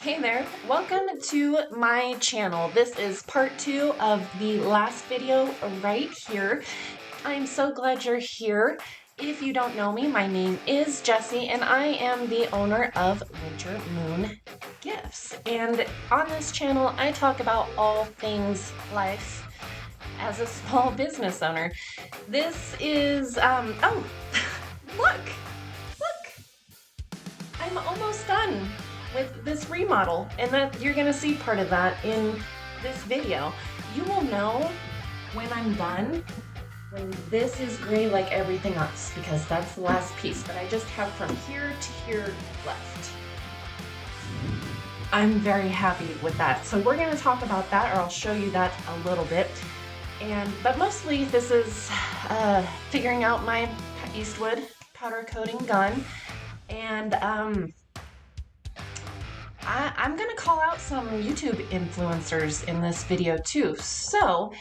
Hey there, welcome to my channel. This is part 2 of the last video right here. I'm so glad you're here. If you don't know me, my name is Jessie and I am the owner of Winter Moon Gifts. And on this channel, I talk about all things life as a small business owner. This is, oh, look! I'm almost done with this remodel, and that you're gonna see part of that in this video. You will know when I'm done, when this is gray like everything else, because that's the last piece, but I just have from here to here left. I'm very happy with that. So we're gonna talk about that, or I'll show you that a little bit. But mostly this is figuring out my Eastwood powder coating gun. And I'm gonna call out some YouTube influencers in this video too. So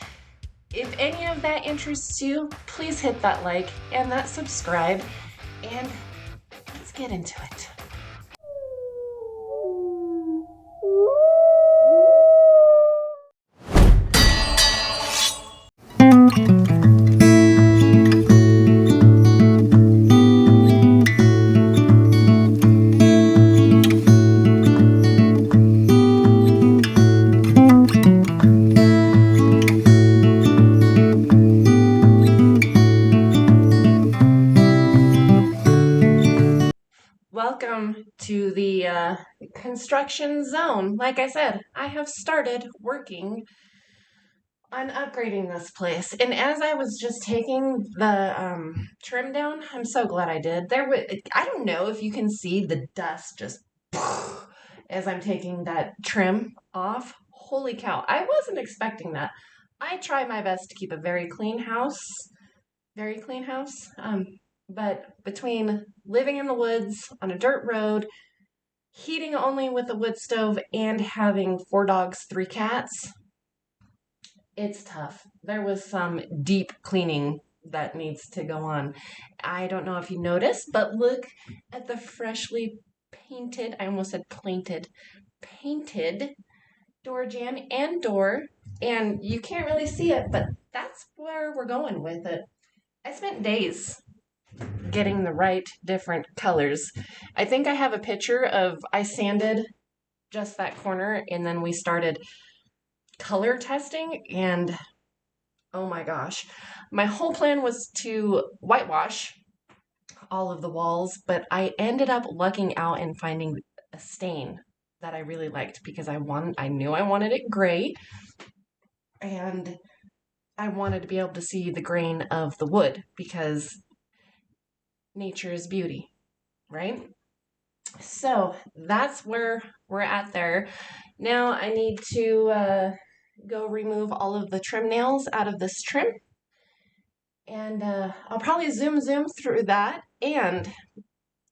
if any of that interests you, please hit that like and that subscribe, and let's get into it. Welcome to the construction zone. Like I said, I have started working on upgrading this place. And as I was just taking the trim down, I'm so glad I did. I don't know if you can see the dust just as I'm taking that trim off. Holy cow, I wasn't expecting that. I try my best to keep a very clean house, very clean house. But between living in the woods on a dirt road, heating only with a wood stove, and having 4 dogs, 3 cats, it's tough. There was some deep cleaning that needs to go on. I don't know if you noticed, but look at the freshly painted, I almost said painted door jamb and door. And you can't really see it, but that's where we're going with it. I spent days getting the right different colors. I think I have a picture of I sanded just that corner and then we started color testing, and oh my gosh, my whole plan was to whitewash all of the walls, but I ended up lucking out and finding a stain that I really liked because I knew I wanted it gray, and I wanted to be able to see the grain of the wood because nature is beauty, right? So that's where we're at there. Now I need to go remove all of the trim nails out of this trim. And I'll probably zoom through that. And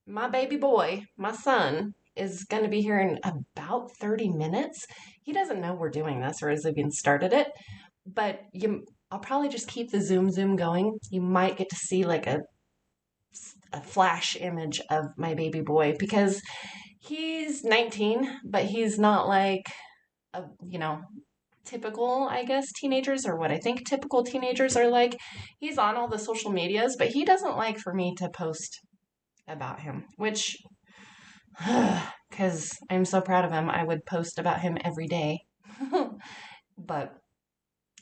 my baby boy, my son, is going to be here in about 30 minutes. He doesn't know we're doing this or has even started it. But I'll probably just keep the zoom going. You might get to see like a flash image of my baby boy because he's 19, but he's not like a, typical, I guess, teenagers, or what I think typical teenagers are like. He's on all the social medias, but he doesn't like for me to post about him, which, because I'm so proud of him, I would post about him every day. But,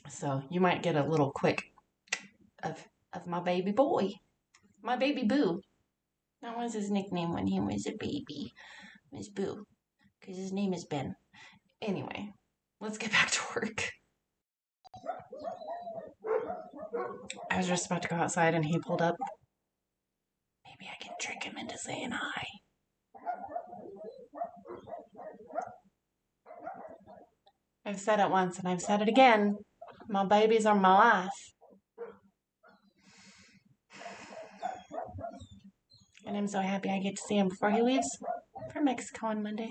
so you might get a little quick of my baby boy, my baby Boo. That was his nickname when he was a baby, was Boo, because his name is Ben. Anyway, let's get back to work. I was just about to go outside and he pulled up. Maybe I can trick him into saying hi. I've said it once and I've said it again. My babies are my life. And I'm so happy I get to see him before he leaves for Mexico on Monday.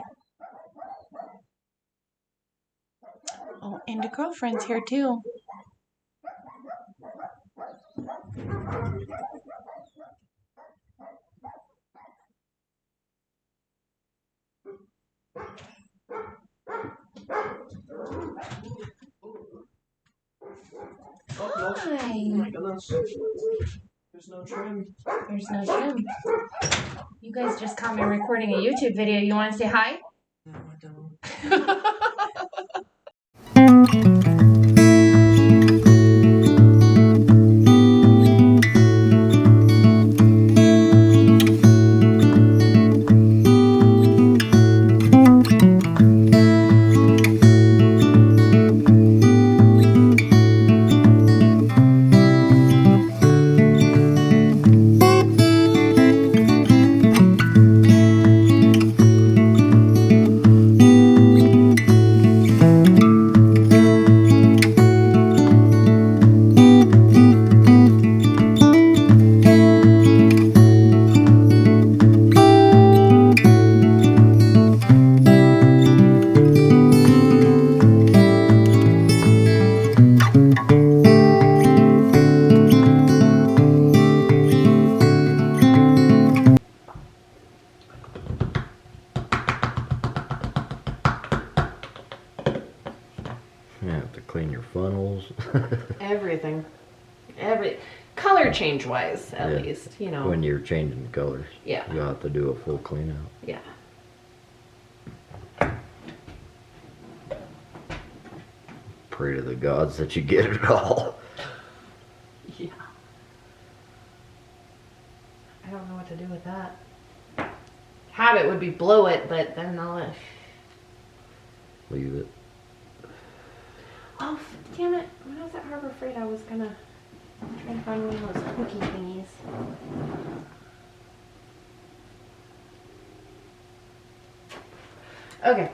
Oh, and a girlfriend's here too. Oh my goodness. There's no trim. There's no trim. You guys just caught me recording a YouTube video. You want to say hi? No, I don't. You have to clean your funnels. Everything. Color change wise, at Yeah. least, you know. When you're changing the colors. Yeah. You have to do a full clean out. Yeah. Pray to the gods that you get it all. Yeah. I don't know what to do with that. Habit would be blow it, but then I'll Leave it. Oh, damn it. When I was at Harbor Freight, I was gonna try to find one of those hooky thingies. Okay.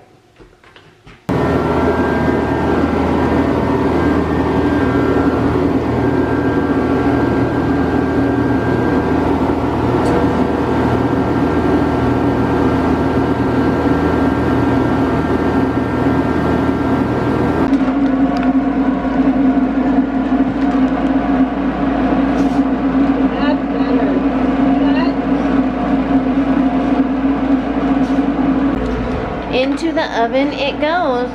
Into the oven it goes.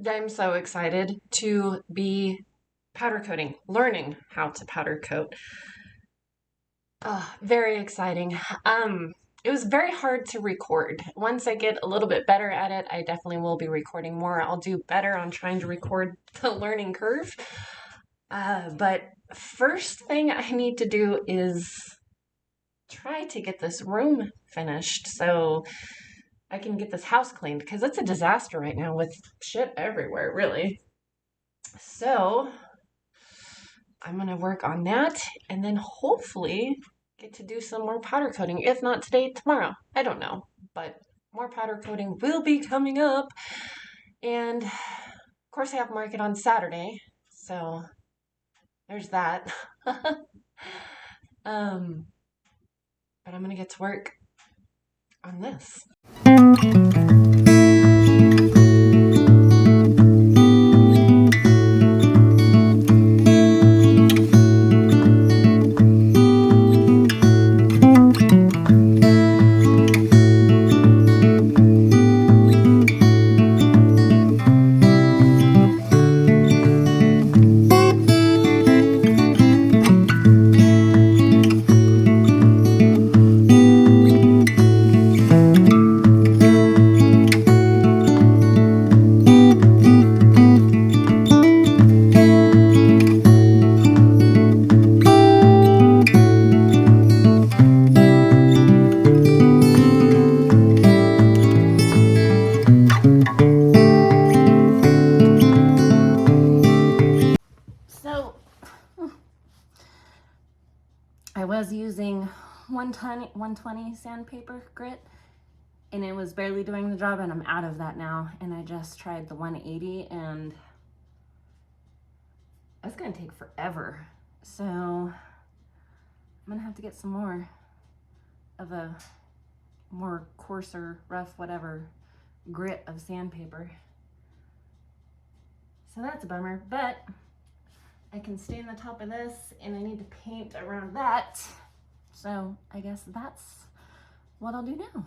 I'm so excited to be powder coating, learning how to powder coat. Very exciting. It was very hard to record. Once I get a little bit better at it, I definitely will be recording more. I'll do better on trying to record the learning curve. But first thing I need to do is try to get this room finished so I can get this house cleaned, because it's a disaster right now with shit everywhere, really. So I'm going to work on that and then hopefully get to do some more powder coating. If not today, tomorrow. I don't know. But more powder coating will be coming up. And of course I have market on Saturday. So there's that. But I'm going to get to work on this. So I was using 120 sandpaper grit and it was barely doing the job, and I'm out of that now, and I just tried the 180 and that's gonna take forever. So I'm gonna have to get some more of a more coarser, rough, whatever grit of sandpaper. So that's a bummer, but I can stain the top of this and I need to paint around that. So I guess that's what I'll do now.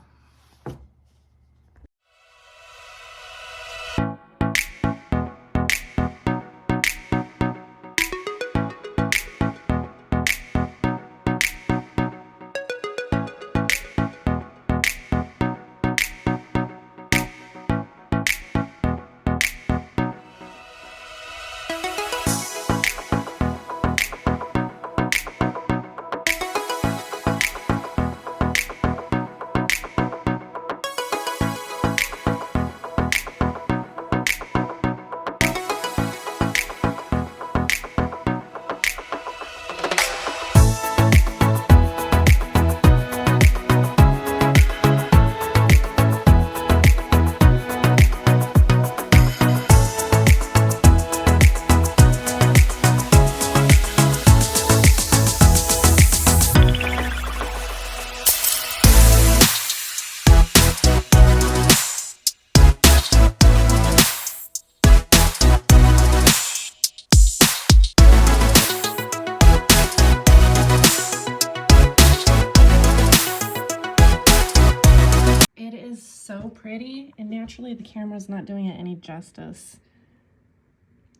so pretty, and naturally the camera's not doing it any justice.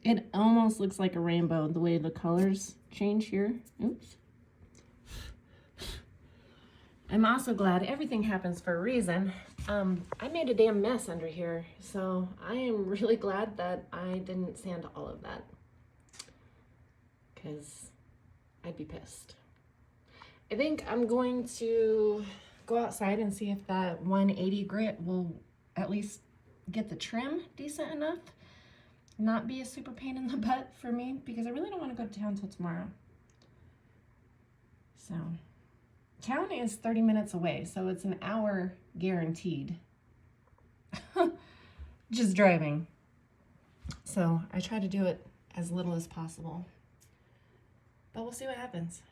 It almost looks like a rainbow the way the colors change here. Oops. I'm also glad everything happens for a reason. I made a damn mess under here, so I am really glad that I didn't sand all of that, because I'd be pissed. I think I'm going to go outside and see if that 180 grit will at least get the trim decent enough, not be a super pain in the butt for me, because I really don't want to go to town till tomorrow. So town is 30 minutes away, so it's an hour guaranteed. Just driving. So I try to do it as little as possible, but we'll see what happens.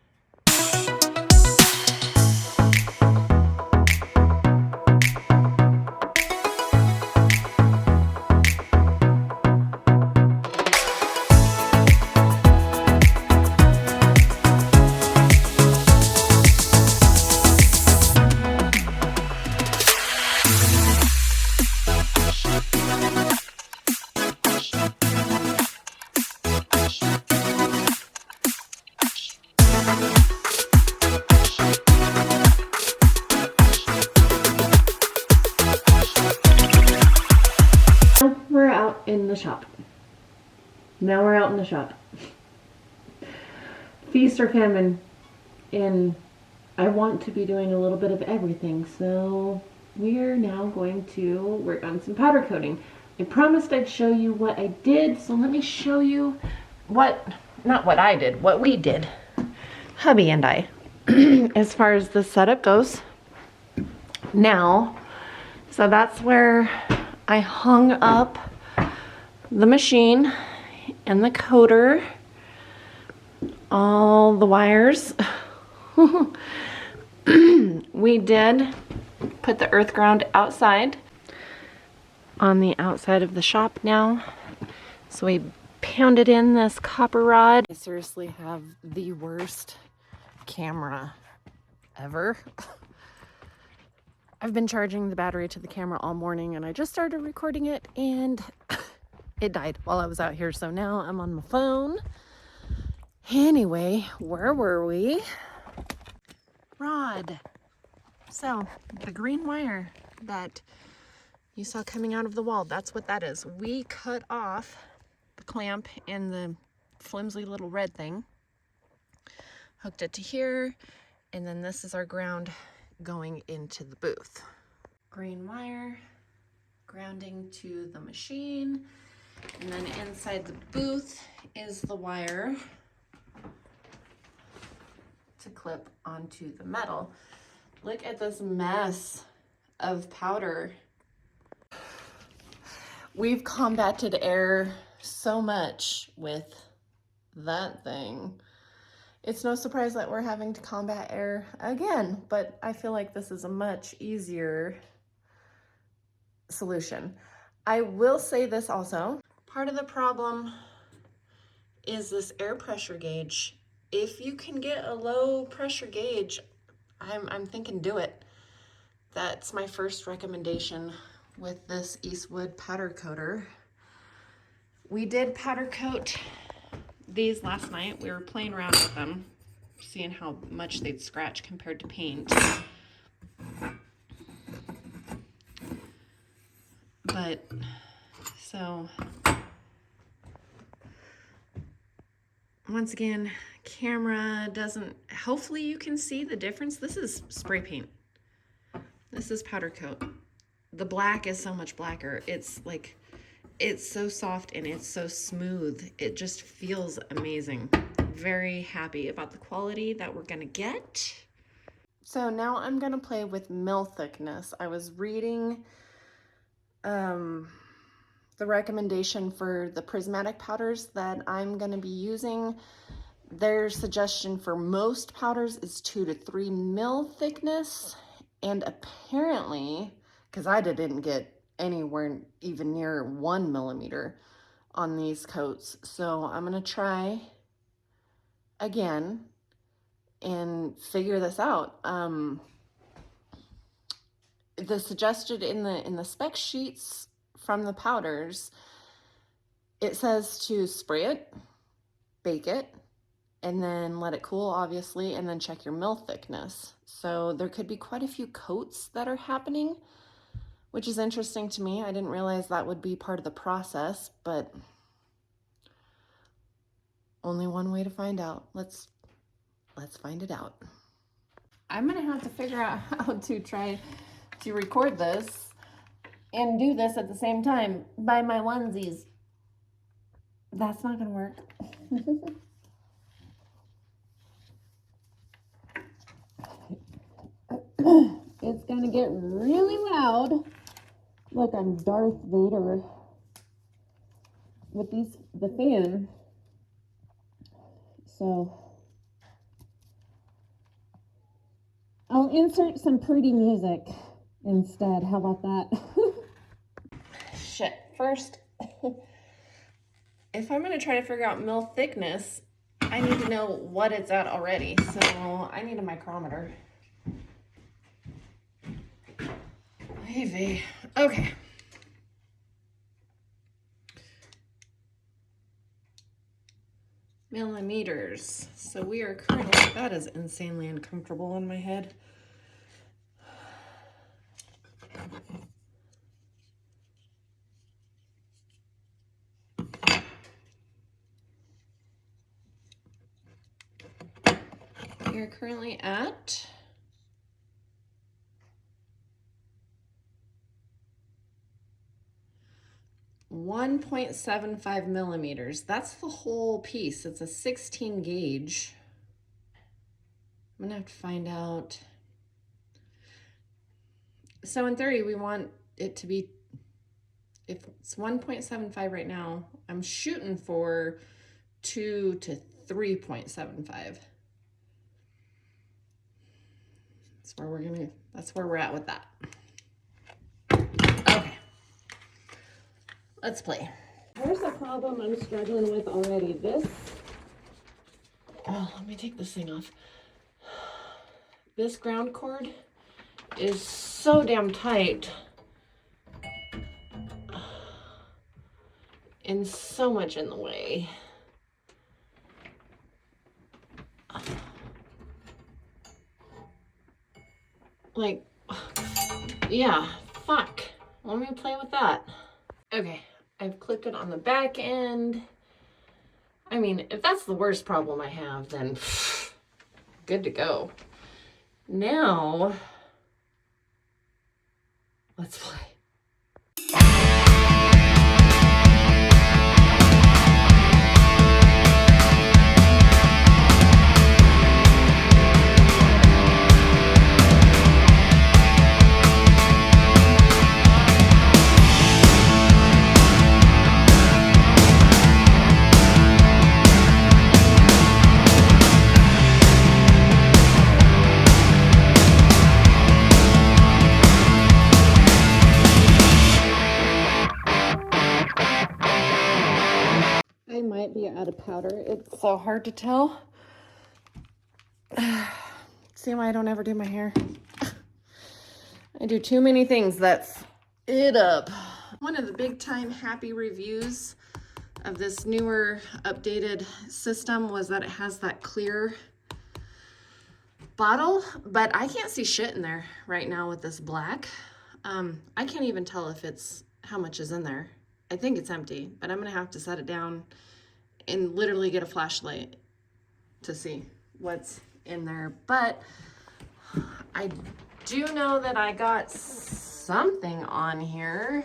We're out in the shop. Now we're out in the shop. Feast or famine. And I want to be doing a little bit of everything. So we're now going to work on some powder coating. I promised I'd show you what I did. So let me show you not what I did, what we did. Hubby and I. As far as the setup goes. Now, so that's where I hung up the machine and the coater, all the wires. We did put the earth ground outside, on the outside of the shop now. So we pounded in this copper rod. I seriously have the worst camera ever. I've been charging the battery to the camera all morning, and I just started recording it and it died while I was out here. So now I'm on my phone. Anyway, where were we? Rod. So the green wire that you saw coming out of the wall, that's what that is. We cut off the clamp and the flimsy little red thing, hooked it to here, and then this is our ground going into the booth. Green wire grounding to the machine, and then inside the booth is the wire to clip onto the metal. Look at this mess of powder. We've combated air so much with that thing. It's no surprise that we're having to combat air again, but I feel like this is a much easier solution. I will say this also. Part of the problem is this air pressure gauge. If you can get a low pressure gauge, I'm thinking do it. That's my first recommendation with this Eastwood powder coater. We did powder coat these last night. We were playing around with them, seeing how much they'd scratch compared to paint. But, so, once again, camera doesn't, hopefully you can see the difference. This is spray paint. This is powder coat. The black is so much blacker. It's like, it's so soft and it's so smooth. It just feels amazing. Very happy about the quality that we're gonna get. So now I'm gonna play with mill thickness. I was reading the recommendation for the prismatic powders that I'm gonna be using. Their suggestion for most powders is 2 to 3 mil thickness. And apparently, because I didn't get anywhere even near 1 millimeter on these coats. So I'm gonna try again and figure this out. the suggested in the spec sheets from the powders, it says to spray it, bake it, and then let it cool, obviously, and then check your mill thickness. So there could be quite a few coats that are happening, which is interesting to me. I didn't realize that would be part of the process, but only one way to find out. Let's find it out. I'm gonna have to figure out how to try to record this and do this at the same time by my onesies. That's not gonna work. It's gonna get really loud. Look, I'm Darth Vader with the fan. So I'll insert some pretty music instead. How about that? Shit. First, if I'm gonna try to figure out mill thickness, I need to know what it's at already. So I need a micrometer. Hey, okay. Millimeters. So we are currently, that is insanely uncomfortable on my head. We are currently at 1.75 millimeters. That's the whole piece. It's a 16 gauge. I'm gonna have to find out. So in theory, we want it to be, if it's 1.75 right now, I'm shooting for 2 to 3.75. That's where we're at with that. Okay. Let's play. Here's a problem I'm struggling with already. Let me take this thing off. This ground cord is so damn tight and so much in the way. Like, yeah, fuck. Let me play with that. Okay, I've clipped it on the back end. I mean, if that's the worst problem I have, then good to go. Now, let's play. I might be out of powder. It's so hard to tell. See why I don't ever do my hair? I do too many things that f it up. One of the big time happy reviews of this newer updated system was that it has that clear bottle, but I can't see shit in there right now with this black. I can't even tell if it's how much is in there. I think it's empty, but I'm gonna have to set it down and literally get a flashlight to see what's in there. But I do know that I got something on here.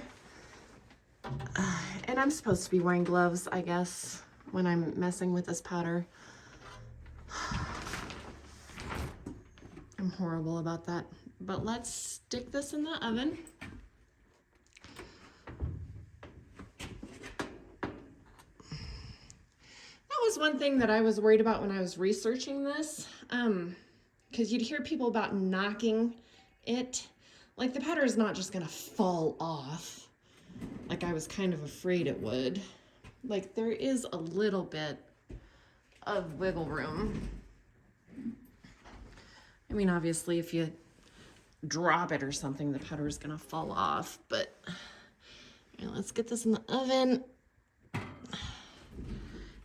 And I'm supposed to be wearing gloves, I guess, when I'm messing with this powder. I'm horrible about that. But let's stick this in the oven. That was one thing that I was worried about when I was researching this. Because you'd hear people about knocking it. Like the powder is not just gonna fall off. Like I was kind of afraid it would. Like there is a little bit of wiggle room. I mean, obviously if you drop it or something, the powder is gonna fall off. But all right, let's get this in the oven.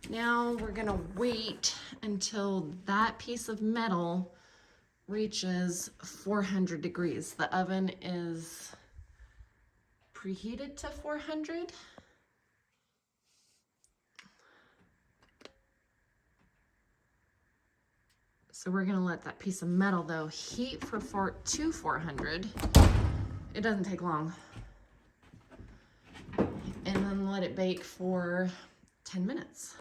Now we're gonna wait until that piece of metal reaches 400 degrees. The oven is preheated to 400. So we're gonna let that piece of metal though heat for 400. It doesn't take long. And then let it bake for 10 minutes.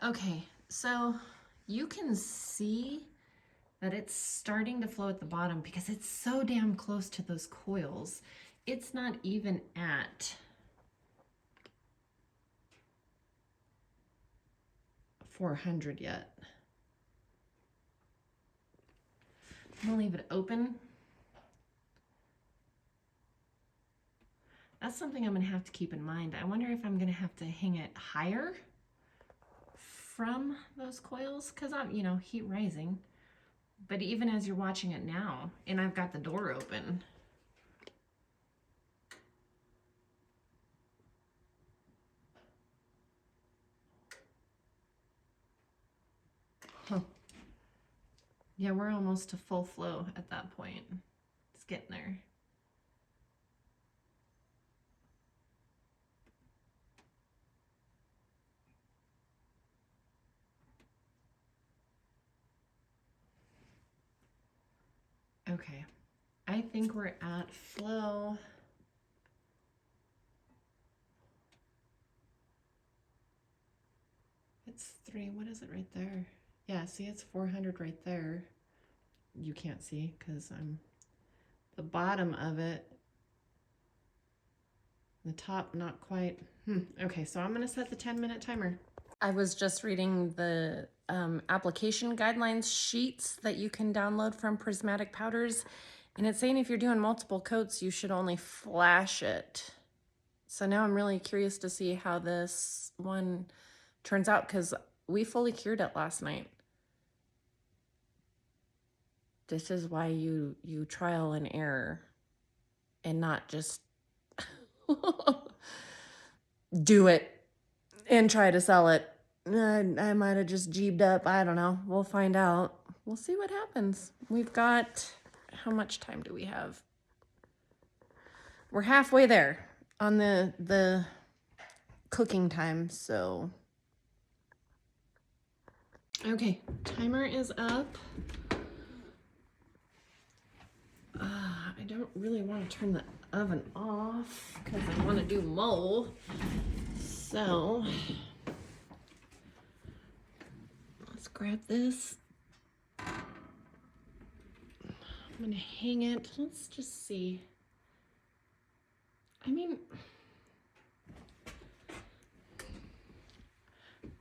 Okay, so you can see that it's starting to flow at the bottom because it's so damn close to those coils. It's not even at 400 yet. I'm gonna leave it open. That's something I'm gonna have to keep in mind. I wonder if I'm gonna have to hang it higher from those coils, because I'm, you know, heat rising. But even as you're watching it now, and I've got the door open, huh. Yeah, we're almost to full flow at that point. It's getting there. Okay, I think we're at flow. It's 3, what is it right there? Yeah, see, it's 400 right there. You can't see because I'm the bottom of it. The top, not quite. Okay, so I'm gonna set the 10-minute timer. I was just reading the application guidelines sheets that you can download from Prismatic Powders, and it's saying if you're doing multiple coats, you should only flash it. So now I'm really curious to see how this one turns out, because we fully cured it last night. This is why you trial and error and not just do it and try to sell it. I might have just jeebed up. I don't know. We'll find out. We'll see what happens. We've got, how much time do we have? We're halfway there on the cooking time, so. Okay, timer is up. I don't really want to turn the oven off because I want to do mold. So let's grab this. I'm gonna hang it. Let's just see. I mean,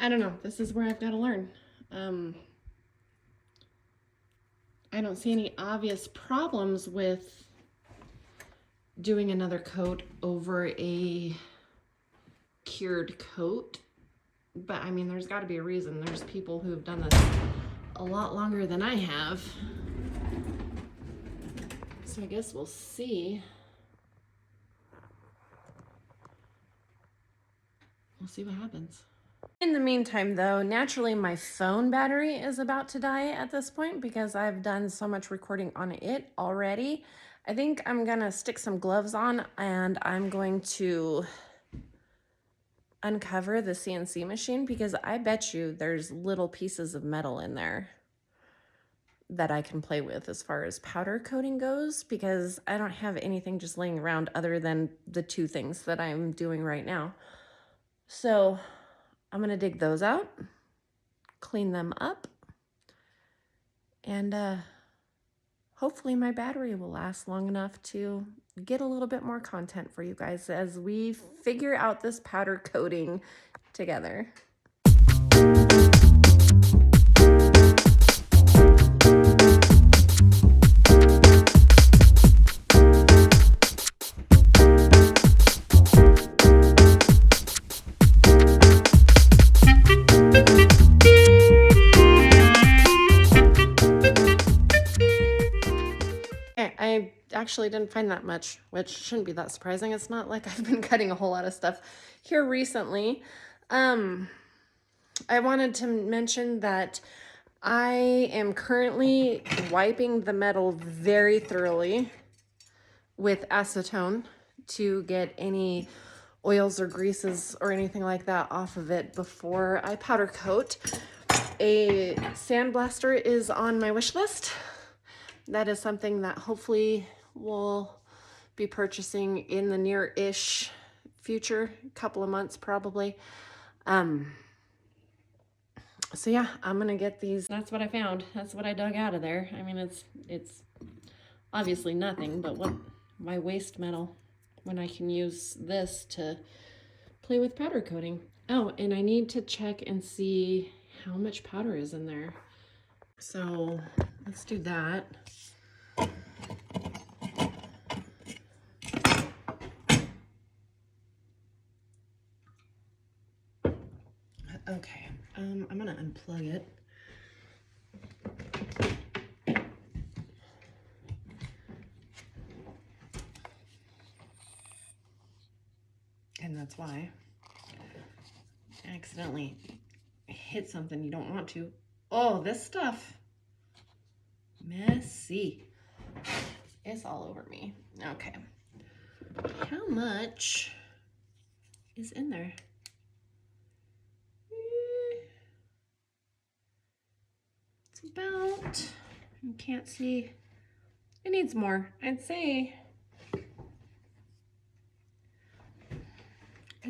I don't know. This is where I've got to learn. I don't see any obvious problems with doing another coat over a cured coat, but I mean, there's got to be a reason. There's people who have done this a lot longer than I have, so I guess we'll see. We'll see what happens. In the meantime, though, naturally my phone battery is about to die at this point because I've done so much recording on it already. I think I'm gonna stick some gloves on and I'm going to uncover the CNC machine because I bet you there's little pieces of metal in there that I can play with as far as powder coating goes, because I don't have anything just laying around other than the 2 things that I'm doing right now. So I'm gonna dig those out, clean them up, and hopefully my battery will last long enough to get a little bit more content for you guys as we figure out this powder coating together. Okay, actually didn't find that much, which shouldn't be that surprising. It's not like I've been cutting a whole lot of stuff here recently. I wanted to mention that I am currently wiping the metal very thoroughly with acetone to get any oils or greases or anything like that off of it before I powder coat. A sandblaster is on my wish list. That is something that hopefully we'll be purchasing in the near-ish future, couple of months probably. So yeah, I'm gonna get these. That's what I found. That's what I dug out of there. I mean, it's obviously nothing, but why waste metal when I can use this to play with powder coating? Oh, and I need to check and see how much powder is in there. So let's do that. Okay, I'm gonna unplug it. And that's why I accidentally hit something you don't want to. Oh, this stuff, messy. It's all over me. Okay, how much is in there? It's about, you can't see, it needs more. I'd say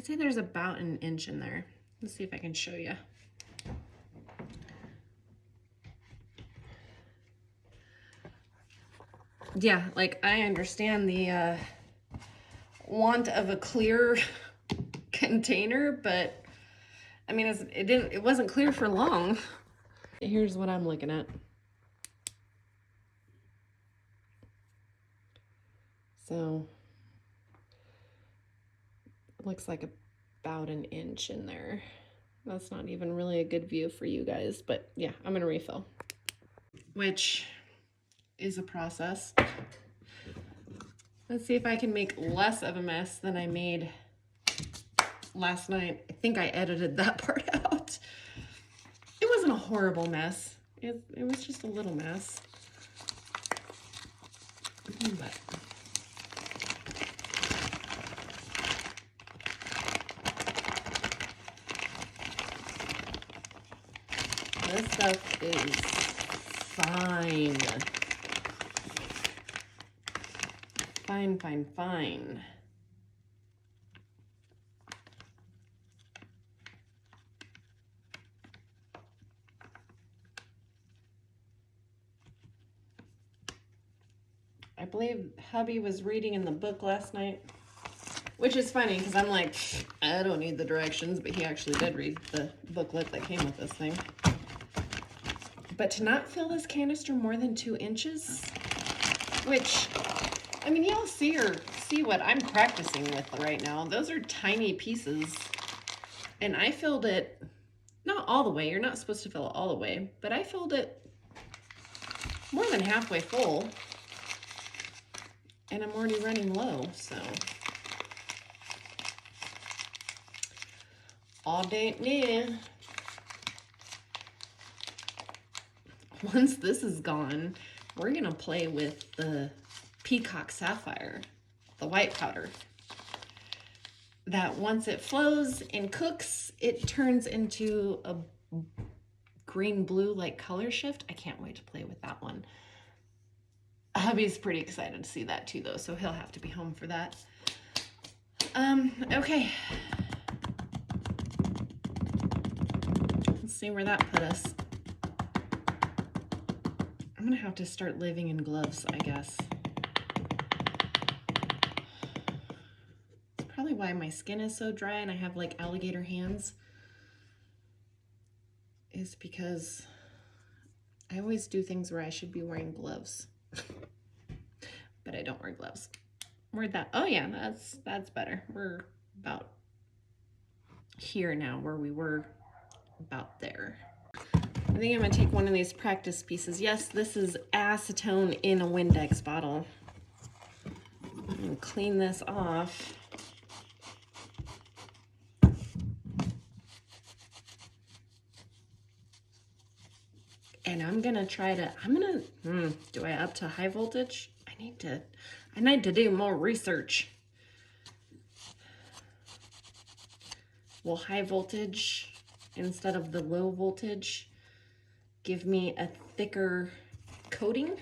there's about an inch in there. Let's see if I can show you. Yeah, like I understand the want of a clear container, but I mean, it wasn't clear for long. Here's what I'm looking at. So it looks like about an inch in there. That's not even really a good view for you guys, but yeah, I'm gonna refill, which is a process. Let's see if I can make less of a mess than I made last night. I think I edited that part out. It wasn't a horrible mess. It was just a little mess. But this stuff is fine. Fine, fine, fine. I believe hubby was reading in the book last night, which is funny because I'm like, I don't need the directions, but he actually did read the booklet that came with this thing. But to not fill this canister more than 2 inches, which, I mean, y'all see what I'm practicing with right now. Those are tiny pieces. And I filled it, not all the way, you're not supposed to fill it all the way, but I filled it more than halfway full. And I'm already running low, so. All day new. Once this is gone, we're gonna play with the Peacock Sapphire, the white powder. That once it flows and cooks, it turns into a green-blue like color shift. I can't wait to play with that one. Hubby's pretty excited to see that too though, so he'll have to be home for that. Okay. Let's see where that put us. I'm gonna have to start living in gloves, I guess. It's probably why my skin is so dry and I have like alligator hands, is because I always do things where I should be wearing gloves. But I don't wear gloves. Where'd that? Oh yeah, that's better. We're about here now where we were about there. I think I'm gonna take one of these practice pieces. Yes, this is acetone in a Windex bottle. And clean this off. And I'm gonna try to, do I up to high voltage? I need to do more research. Will high voltage instead of the low voltage give me a thicker coating?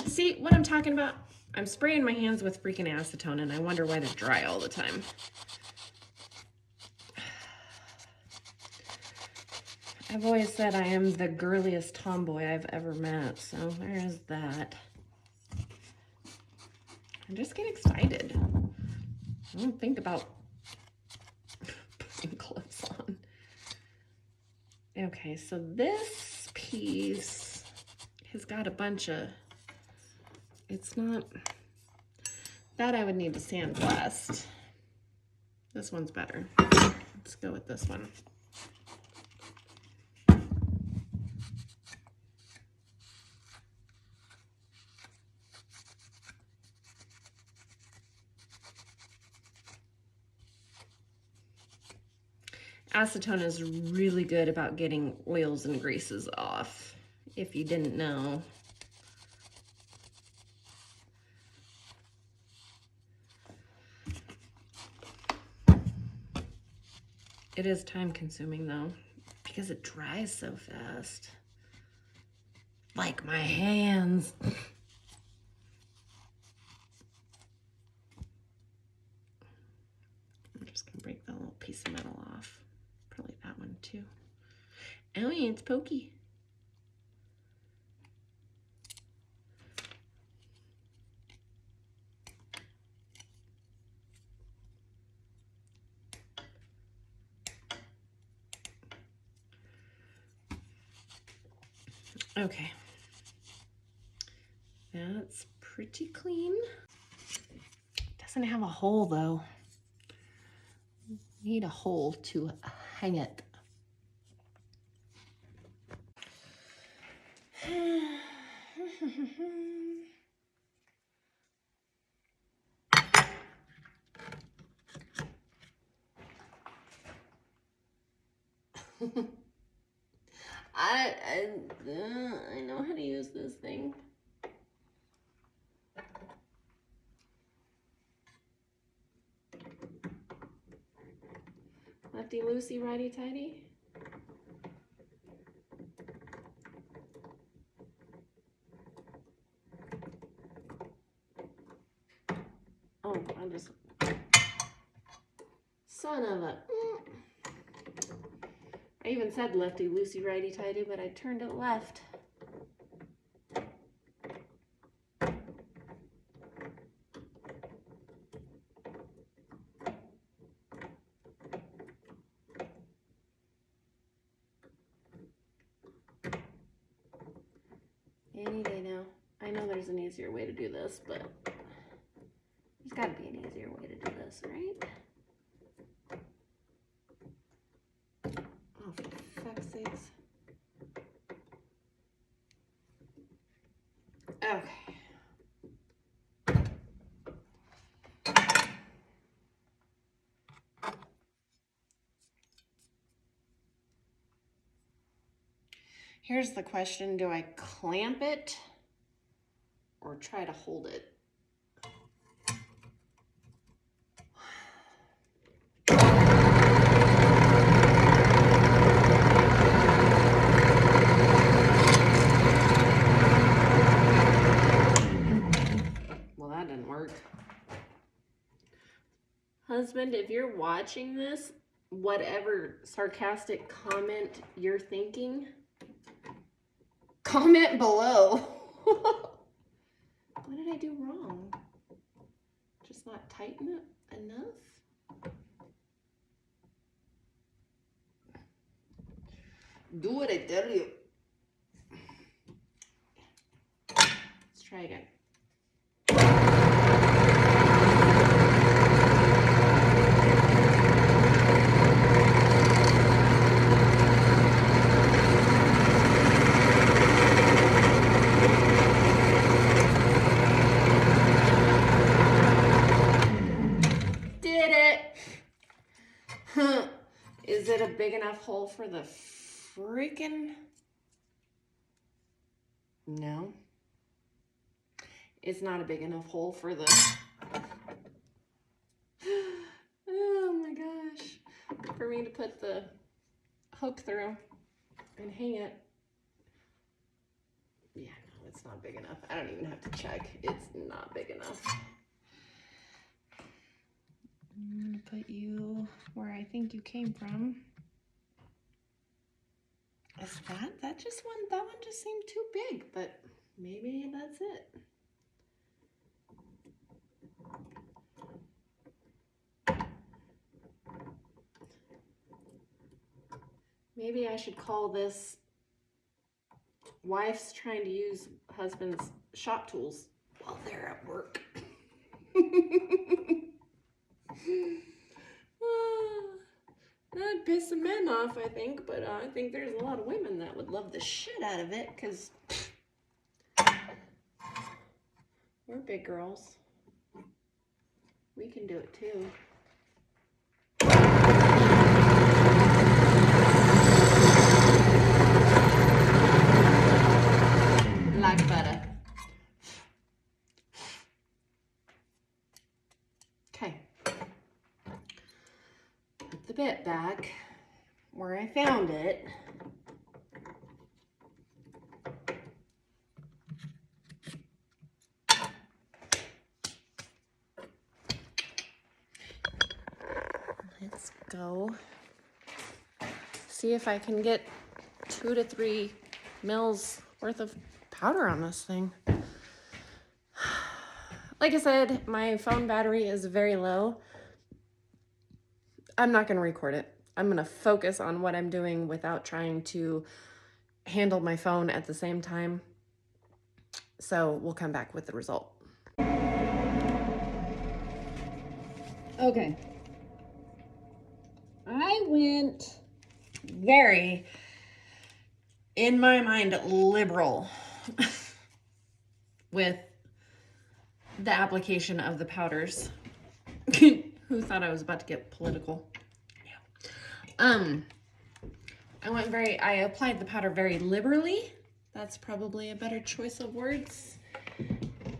See what I'm talking about? I'm spraying my hands with freaking acetone and I wonder why they're dry all the time. I've always said I am the girliest tomboy I've ever met, so there is that. I just get excited. I don't think about putting clothes on. Okay, so this piece has got a bunch of, it's not, that I would need to sandblast. This one's better. Let's go with this one. Acetone is really good about getting oils and greases off, if you didn't know. It is time consuming though, because it dries so fast. Like my hands. I'm just gonna break that little piece of metal off. Probably that one too. Oh yeah, it's pokey. Okay. That's pretty clean. Doesn't have a hole though. Need a hole to hang it. I know how to use this thing. Lefty loosey, righty tighty. Oh, I'm just, son of a. I even said lefty loosey, righty tighty, but I turned it left. Any day now. I know there's an easier way to do this, but there's got to be an easier way to do this, right? Oh, for fuck's sakes. Okay. Here's the question, do I clamp it or try to hold it? Well, that didn't work. Husband, if you're watching this, whatever sarcastic comment you're thinking, comment below. What did I do wrong? Just not tighten it enough? Do what I tell you. Let's try again. Is it a big enough hole for the freaking... No. It's not a big enough hole for the... Oh my gosh. For me to put the hook through and hang it. Yeah, no, it's not big enough. I don't even have to check. It's not big enough. I'm gonna put you where I think you came from. Is that just one? That one just seemed too big, but maybe that's it. Maybe I should call this wife's trying to use husband's shop tools while they're at work. That'd piss some men off, I think, but I think there's a lot of women that would love the shit out of it, because we're big girls. We can do it too. Like butter. Okay. Put the bit back where I found it. Let's go see if I can get 2 to 3 mils worth of powder on this thing. Like I said, my phone battery is very low. I'm not going to record it. I'm going to focus on what I'm doing without trying to handle my phone at the same time. So we'll come back with the result. Okay. I went very, in my mind, liberal with the application of the powders. Who thought I was about to get political? Yeah. I applied the powder very liberally. That's probably a better choice of words.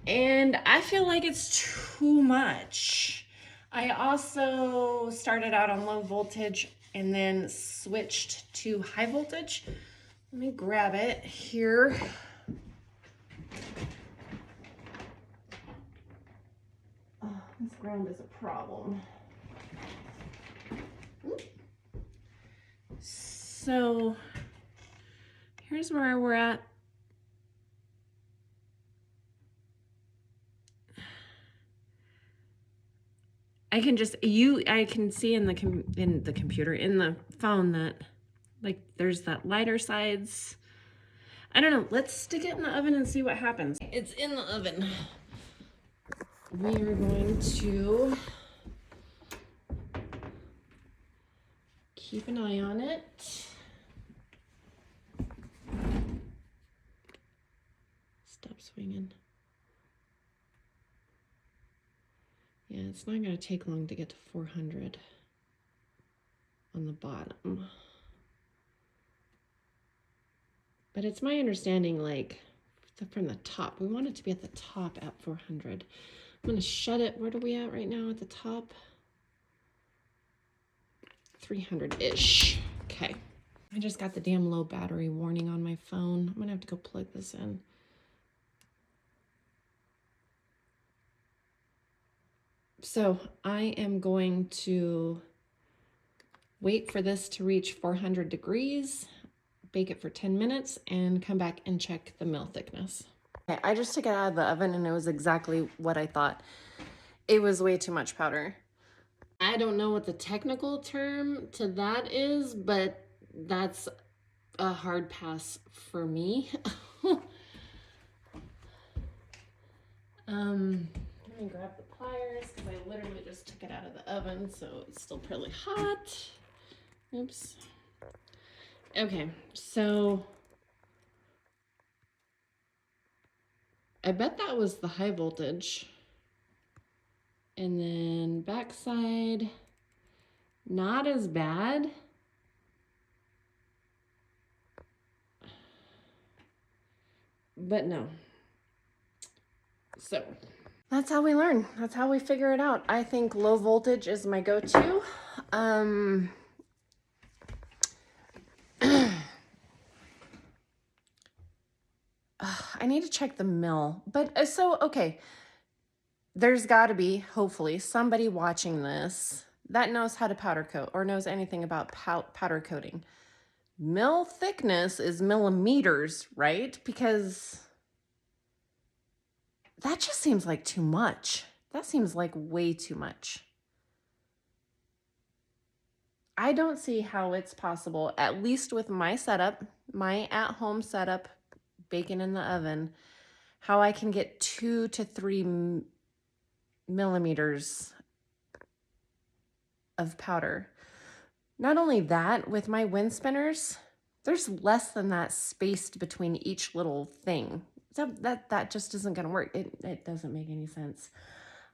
And I feel like it's too much. I also started out on low voltage and then switched to high voltage. Let me grab it here. Oh, this ground is a problem. Oop. So here's where we're at. I can see in the computer, in the phone, that like there's that lighter sides. I don't know. Let's stick it in the oven and see what happens. It's in the oven. We are going to keep an eye on it. Stop swinging. Yeah, it's not going to take long to get to 400 on the bottom. But it's my understanding, like, from the top. We want it to be at the top at 400. I'm going to shut it. What are we at right now at the top? 300-ish. Okay. I just got the damn low battery warning on my phone. I'm going to have to go plug this in. So I am going to wait for this to reach 400 degrees, bake it for 10 minutes, and come back and check the mill thickness. Okay, I just took it out of the oven and it was exactly what I thought. It was way too much powder. I don't know what the technical term to that is, but that's a hard pass for me. Let me grab the pliers because I literally just took it out of the oven, so it's still pretty hot. Oops. Okay, so I bet that was the high voltage. And then backside, not as bad. But no. So that's how we learn. That's how we figure it out. I think low voltage is my go-to. I need to check the mill. But okay. There's got to be, hopefully, somebody watching this that knows how to powder coat or knows anything about powder coating. Mill thickness is millimeters, right? Because that just seems like too much. That seems like way too much. I don't see how it's possible, at least with my setup, my at-home setup, bacon in the oven, how I can get 2 to 3 millimeters of powder. Not only that, with my wind spinners, there's less than that spaced between each little thing. So that just isn't going to work. It doesn't make any sense.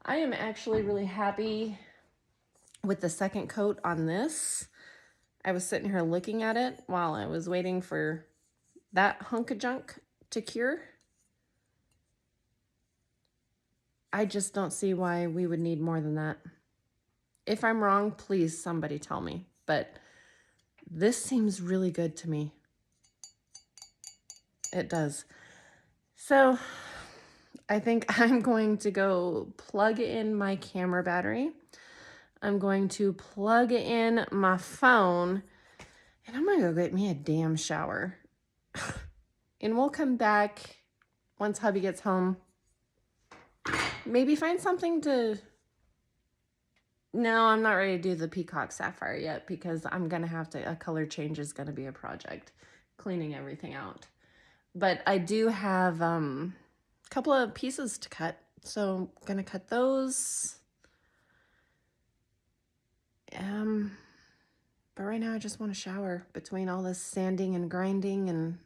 I am actually really happy with the second coat on this. I was sitting here looking at it while I was waiting for that hunk of junk to cure. I just don't see why we would need more than that. If I'm wrong, please somebody tell me. But this seems really good to me. It does. So I think I'm going to go plug in my camera battery. I'm going to plug in my phone, and I'm going to go get me a damn shower. And we'll come back once hubby gets home. Maybe find something to... No, I'm not ready to do the peacock sapphire yet because I'm going to have to... A color change is going to be a project. Cleaning everything out. But I do have a couple of pieces to cut. So I'm going to cut those. But right now I just want to shower between all this sanding and grinding and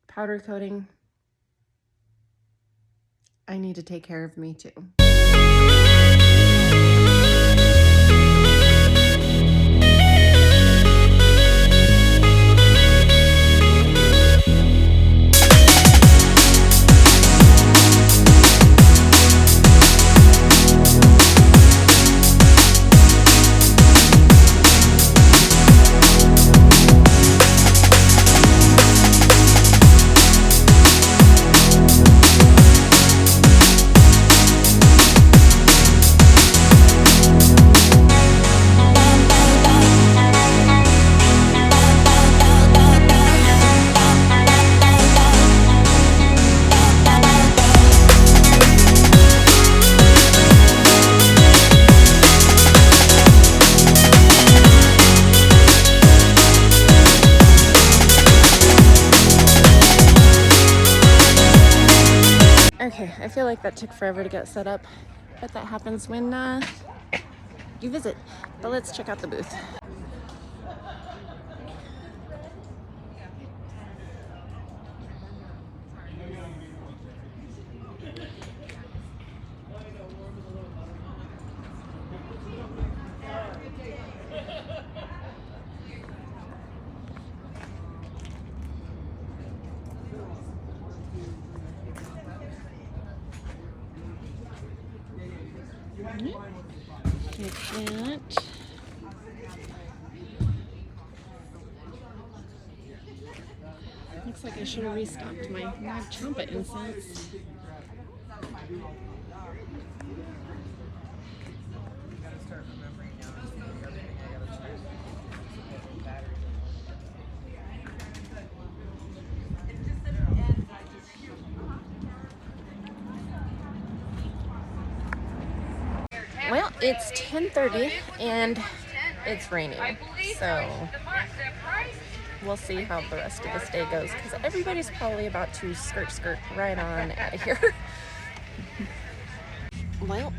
powder coating. I need to take care of me too. Okay, I feel like that took forever to get set up, but that happens when you visit. But let's check out the booth. Take that. Looks like I should have restocked my mad trumpet incense. Well, it's 10:30 and it's raining, so we'll see how the rest of this day goes because everybody's probably about to skirt right on out of here. Well,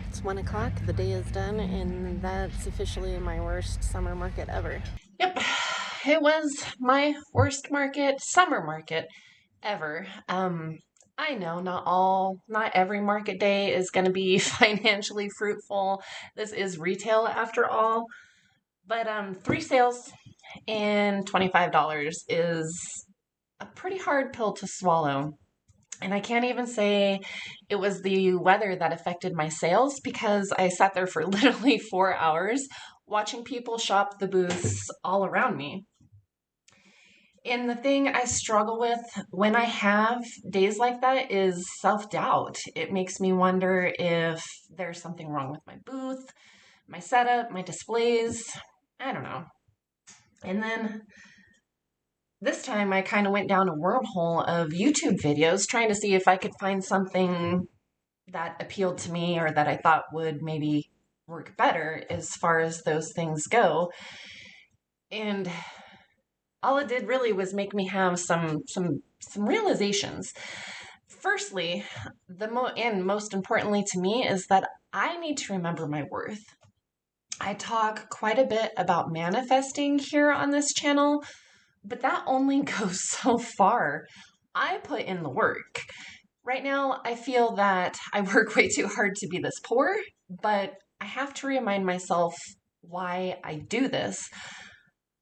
it's 1 o'clock, the day is done, and that's officially my worst summer market ever. Yep, it was my worst summer market ever. I know not every market day is going to be financially fruitful. This is retail after all. But 3 sales and $25 is a pretty hard pill to swallow. And I can't even say it was the weather that affected my sales because I sat there for literally 4 hours watching people shop the booths all around me. And the thing I struggle with when I have days like that is self doubt. It makes me wonder if there's something wrong with my booth, my setup, my displays. I don't know. And then this time I kind of went down a wormhole of YouTube videos trying to see if I could find something that appealed to me or that I thought would maybe work better as far as those things go. And all it did really was make me have some realizations. Firstly, and most importantly to me is that I need to remember my worth. I talk quite a bit about manifesting here on this channel, but that only goes so far. I put in the work. Right now, I feel that I work way too hard to be this poor, but I have to remind myself why I do this.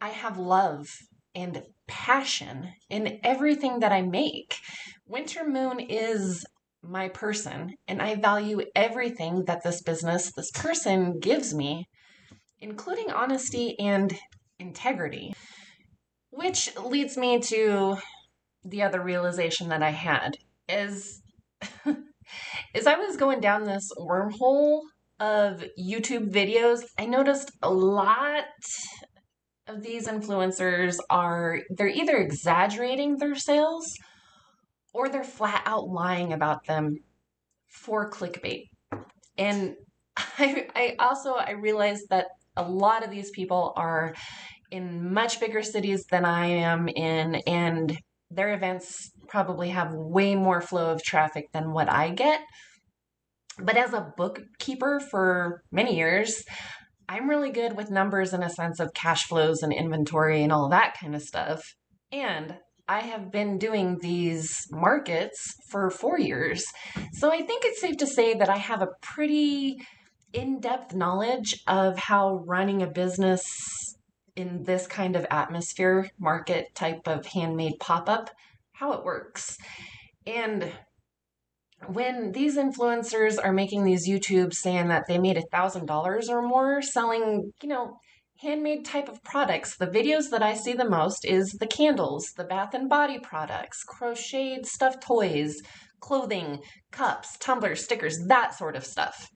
I have love and passion in everything that I make. Winter Moon is my person, and I value everything that this business, this person gives me, including honesty and integrity. Which leads me to the other realization that I had is as I was going down this wormhole of YouTube videos, I noticed a lot of these influencers they're either exaggerating their sales or they're flat out lying about them for clickbait. And I realized that a lot of these people are in much bigger cities than I am in, and their events probably have way more flow of traffic than what I get. But as a bookkeeper for many years, I'm really good with numbers in a sense of cash flows and inventory and all that kind of stuff. And I have been doing these markets for 4 years. So I think it's safe to say that I have a pretty in-depth knowledge of how running a business in this kind of atmosphere, market type of handmade pop-up, how it works. And when these influencers are making these YouTubes saying that they made $1,000 or more selling, handmade type of products, the videos that I see the most is the candles, the bath and body products, crocheted stuffed toys, clothing, cups, tumblers, stickers, that sort of stuff.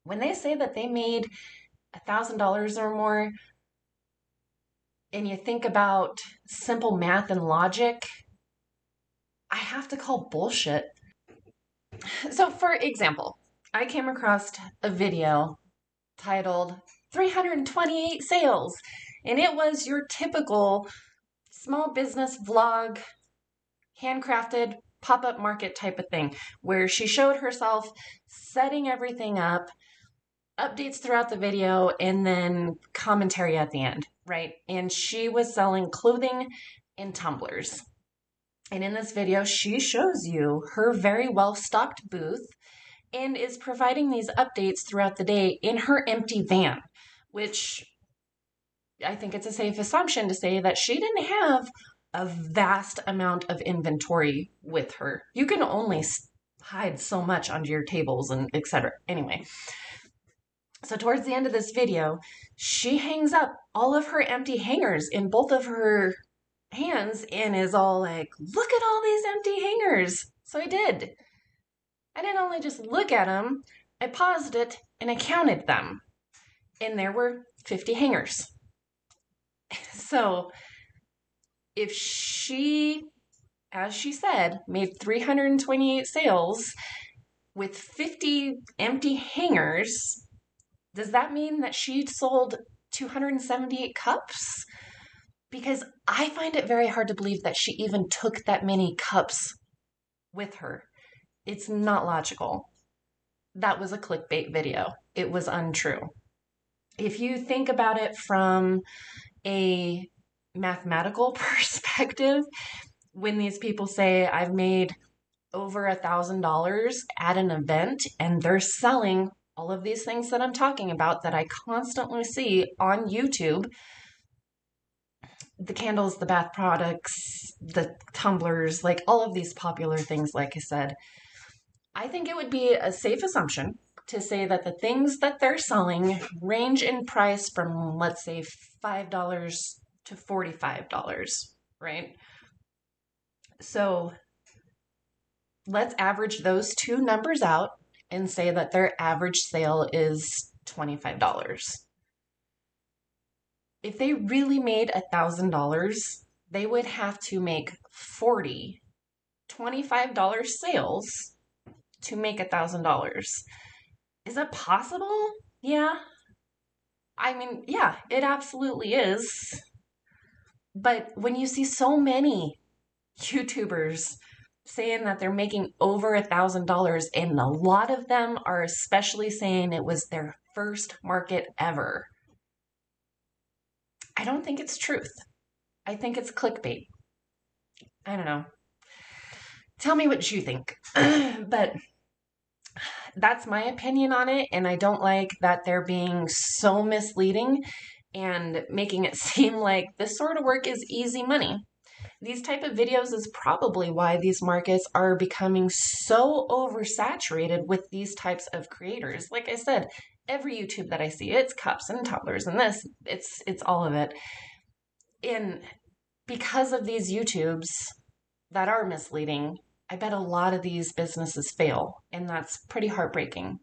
When they say that they made $1,000 or more, and you think about simple math and logic, I have to call bullshit. So, for example, I came across a video titled 328 Sales, and it was your typical small business vlog, handcrafted pop up market type of thing, where she showed herself setting everything up, updates throughout the video, and then commentary at the end, right? And she was selling clothing and tumblers. And in this video, she shows you her very well stocked booth and is providing these updates throughout the day in her empty van, which I think it's a safe assumption to say that she didn't have a vast amount of inventory with her. You can only hide so much under your tables and etc. Anyway, so towards the end of this video, she hangs up all of her empty hangers in both of her hands and is all like, look at all these empty hangers. So I did. I didn't only just look at them, I paused it and I counted them. And there were 50 hangers. So if she, as she said, made 328 sales with 50 empty hangers, does that mean that she sold 278 cups? Because I find it very hard to believe that she even took that many cups with her. It's not logical. That was a clickbait video. It was untrue. If you think about it from a mathematical perspective, when these people say I've made over $1,000 at an event and they're selling all of these things that I'm talking about that I constantly see on YouTube, the candles, the bath products, the tumblers, like all of these popular things, like I said, I think it would be a safe assumption to say that the things that they're selling range in price from, let's say, $5 to $45, right? So let's average those two numbers out and say that their average sale is $25. If they really made $1,000, they would have to make 40 $25 sales to make $1,000. Is that possible? Yeah. I mean, yeah, it absolutely is. But when you see so many YouTubers saying that they're making over $1,000, and a lot of them are especially saying it was their first market ever, I don't think it's truth. I think it's clickbait. I don't know. Tell me what you think. But that's my opinion on it, and I don't like that they're being so misleading and making it seem like this sort of work is easy money. These type of videos is probably why these markets are becoming so oversaturated with these types of creators. Like I said, every YouTube that I see, it's cups and tumblers and this, it's all of it. And because of these YouTubes that are misleading, I bet a lot of these businesses fail, and that's pretty heartbreaking.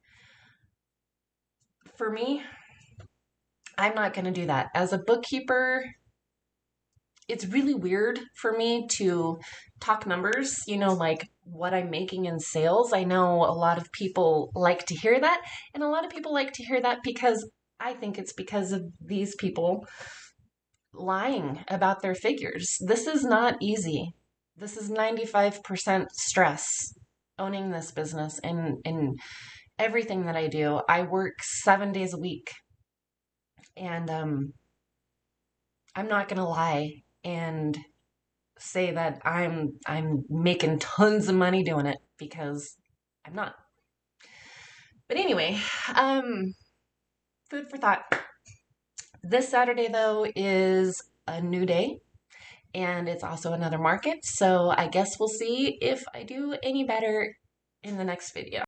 For me, I'm not going to do that. As a bookkeeper, it's really weird for me to talk numbers, like what I'm making in sales. I know a lot of people like to hear that, and a lot of people like to hear that because I think it's because of these people lying about their figures. This is not easy. This is 95% stress owning this business and everything that I do. I work 7 days a week, and I'm not going to lie and say that I'm making tons of money doing it, because I'm not. But anyway, food for thought. This Saturday though is a new day, and it's also another market, so I guess we'll see if I do any better in the next video.